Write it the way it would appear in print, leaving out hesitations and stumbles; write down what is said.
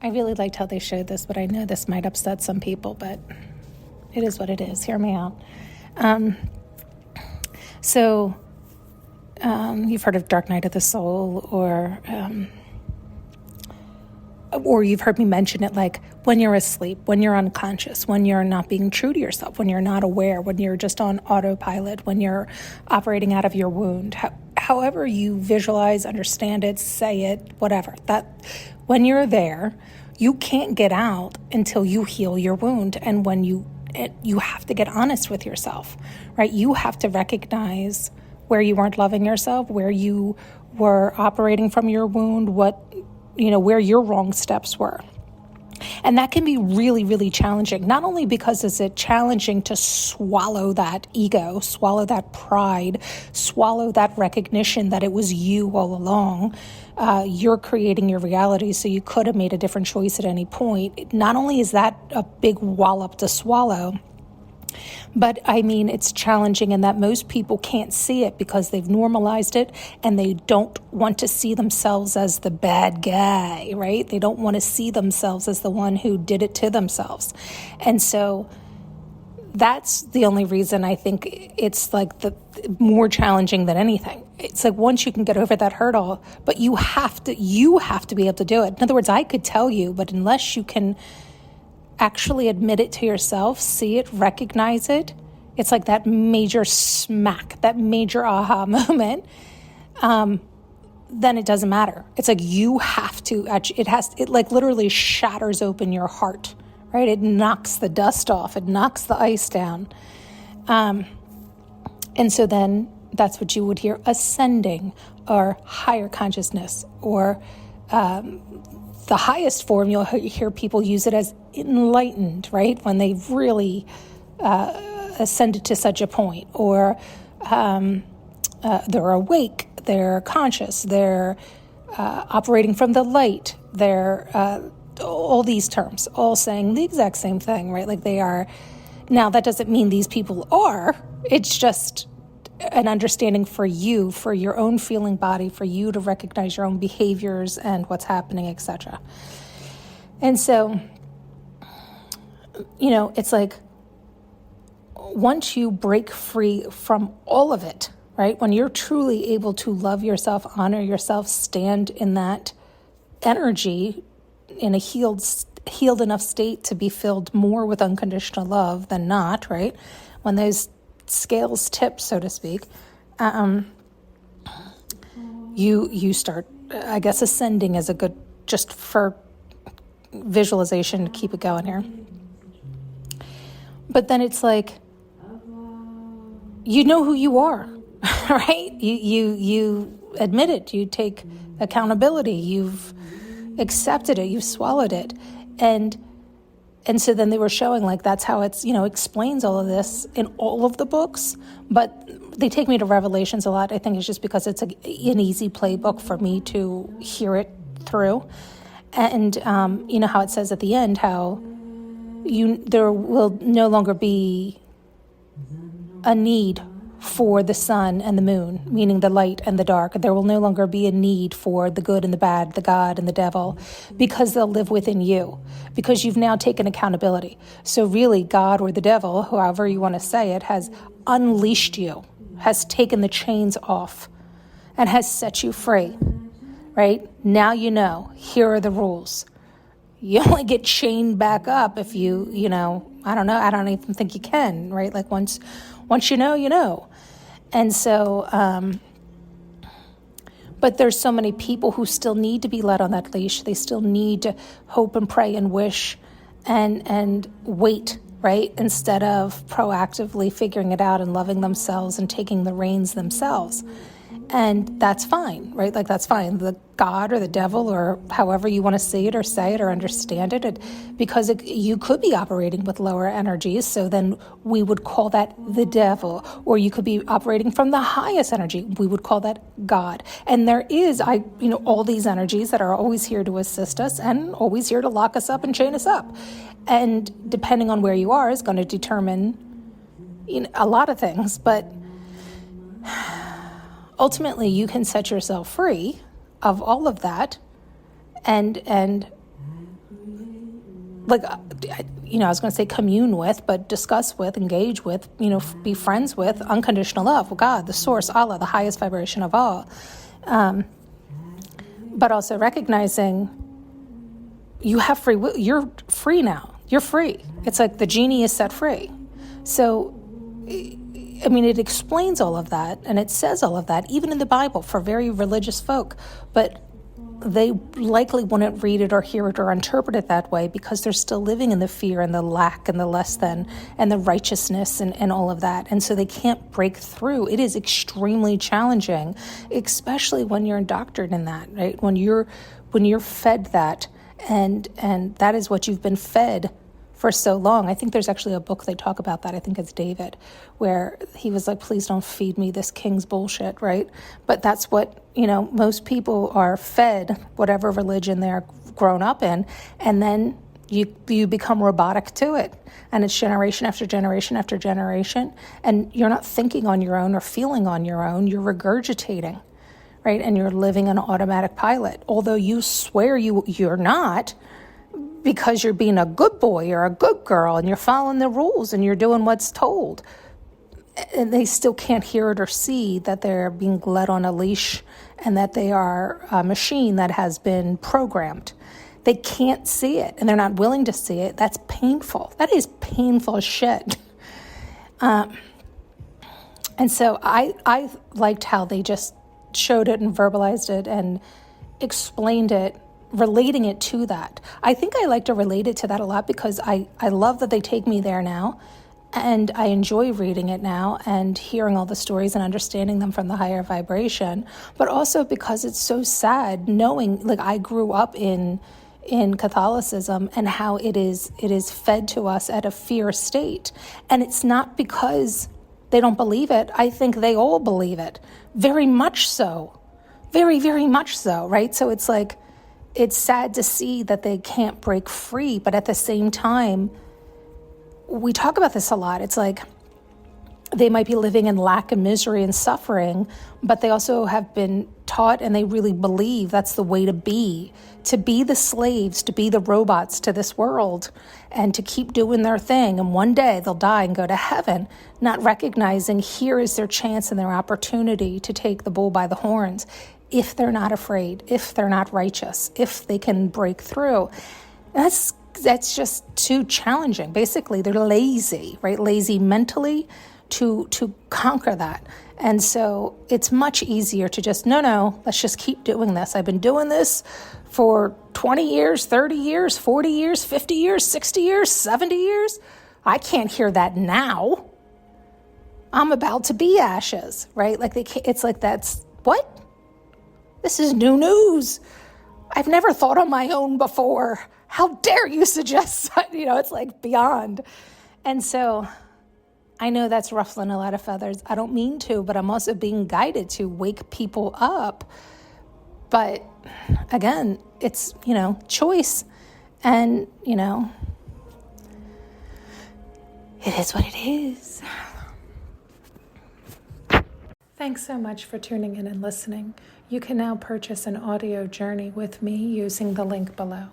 I really liked how they showed this, but I know this might upset some people, but it is what it is. Hear me out. So you've heard of Dark Night of the Soul, or you've heard me mention it, like when you're asleep, when you're unconscious, when you're not being true to yourself, when you're not aware, when you're just on autopilot, when you're operating out of your wound. However you visualize, understand it, say it, whatever. That when you're there, you can't get out until you heal your wound. And when you have to get honest with yourself, right? You have to recognize where you weren't loving yourself, where you were operating from your wound, where your wrong steps were. And that can be really, really challenging, not only because it's challenging to swallow that ego, swallow that pride, swallow that recognition that it was you all along. You're creating your reality, so you could have made a different choice at any point. Not only is that a big wallop to swallow, but it's challenging in that most people can't see it because they've normalized it and they don't want to see themselves as the bad guy, right? They don't want to see themselves as the one who did it to themselves. And so that's the only reason I think it's like the more challenging than anything. It's like once you can get over that hurdle, but you have to be able to do it. In other words, I could tell you, but unless you can actually admit it to yourself, see it, recognize it, it's like that major smack, that major aha moment, then it doesn't matter. It's like you have to, it like literally shatters open your heart, right? It knocks the dust off, it knocks the ice down. And so then that's what you would hear, ascending or higher consciousness, or the highest form, you'll hear people use it as enlightened, right? When they've really ascended to such a point, or they're awake, they're conscious, they're operating from the light, they're all these terms, all saying the exact same thing, right? Like they are. Now, that doesn't mean these people are. It's just an understanding for you, for your own feeling body, for you to recognize your own behaviors and what's happening, etc. And so, it's like once you break free from all of it, right? When you're truly able to love yourself, honor yourself, stand in that energy in a healed enough state to be filled more with unconditional love than not, right? When those scales tip, so to speak, you start, I guess, ascending is a good, just for visualization to keep it going here. But then it's like, you know who you are, right? You admit it, you take accountability, you've accepted it, you've swallowed it. And so then they were showing like that's how it's, explains all of this in all of the books. But they take me to Revelations a lot. I think it's just because it's an easy playbook for me to hear it through. And how it says at the end how there will no longer be a need for the sun and the moon, meaning the light and the dark. There will no longer be a need for the good and the bad, the God and the devil, because they'll live within you, because you've now taken accountability. So really, God or the devil, however you want to say it, has unleashed you, has taken the chains off, and has set you free, right? Now here are the rules. You only get chained back up if you I don't know, I don't even think you can, right? Like once you know. And so, but there's so many people who still need to be let on that leash. They still need to hope and pray and wish and wait, right? Instead of proactively figuring it out and loving themselves and taking the reins themselves. And that's fine, right? Like that's fine. The God or the devil or however you want to see it or say it or understand it, because you could be operating with lower energies. So then we would call that the devil, or you could be operating from the highest energy. We would call that God. And there is, all these energies that are always here to assist us and always here to lock us up and chain us up. And depending on where you are is going to determine a lot of things, but ultimately, you can set yourself free of all of that and like, I was going to say commune with, but discuss with, engage with, be friends with unconditional love, God, the source, Allah, the highest vibration of all. But also recognizing you have free will. You're free now. You're free. It's like the genie is set free. So, it explains all of that, and it says all of that, even in the Bible, for very religious folk. But they likely wouldn't read it or hear it or interpret it that way because they're still living in the fear and the lack and the less than and the righteousness and all of that. And so they can't break through. It is extremely challenging, especially when you're indoctrinated in that, right? When you're fed that and that is what you've been fed for so long. I think there's actually a book they talk about that. I think it's David, where he was like, please don't feed me this king's bullshit, right? But that's what, most people are fed, whatever religion they're grown up in, and then you become robotic to it. And it's generation after generation after generation, and you're not thinking on your own or feeling on your own, you're regurgitating, right? And you're living an automatic pilot, although you swear you're not, because you're being a good boy or a good girl and you're following the rules and you're doing what's told. And they still can't hear it or see that they're being led on a leash and that they are a machine that has been programmed. They can't see it and they're not willing to see it. That's painful. That is painful shit. And so I liked how they just showed it and verbalized it and explained it, relating it to that. I think I like to relate it to that a lot because I love that they take me there now, and I enjoy reading it now and hearing all the stories and understanding them from the higher vibration, but also because it's so sad knowing, like, I grew up in Catholicism and how it is fed to us at a fear state. And it's not because they don't believe it. I think they all believe it. Very much so. Very, very much so, right? So it's like, it's sad to see that they can't break free, but at the same time, we talk about this a lot. It's like they might be living in lack and misery and suffering, but they also have been taught and they really believe that's the way to be the slaves, to be the robots to this world, and to keep doing their thing. And one day they'll die and go to heaven, not recognizing here is their chance and their opportunity to take the bull by the horns. If they're not afraid, if they're not righteous, if they can break through. That's just too challenging. Basically, they're lazy, right? Lazy mentally to conquer that. And so it's much easier to just, no, let's just keep doing this. I've been doing this for 20 years, 30 years, 40 years, 50 years, 60 years, 70 years. I can't hear that now. I'm about to be ashes, right? Like it's like, that's what? This is new news. I've never thought on my own before. How dare you suggest, it's like beyond. And so I know that's ruffling a lot of feathers. I don't mean to, but I'm also being guided to wake people up. But again, it's, choice. And, it is what it is. Thanks so much for tuning in and listening. You can now purchase an audio journey with me using the link below.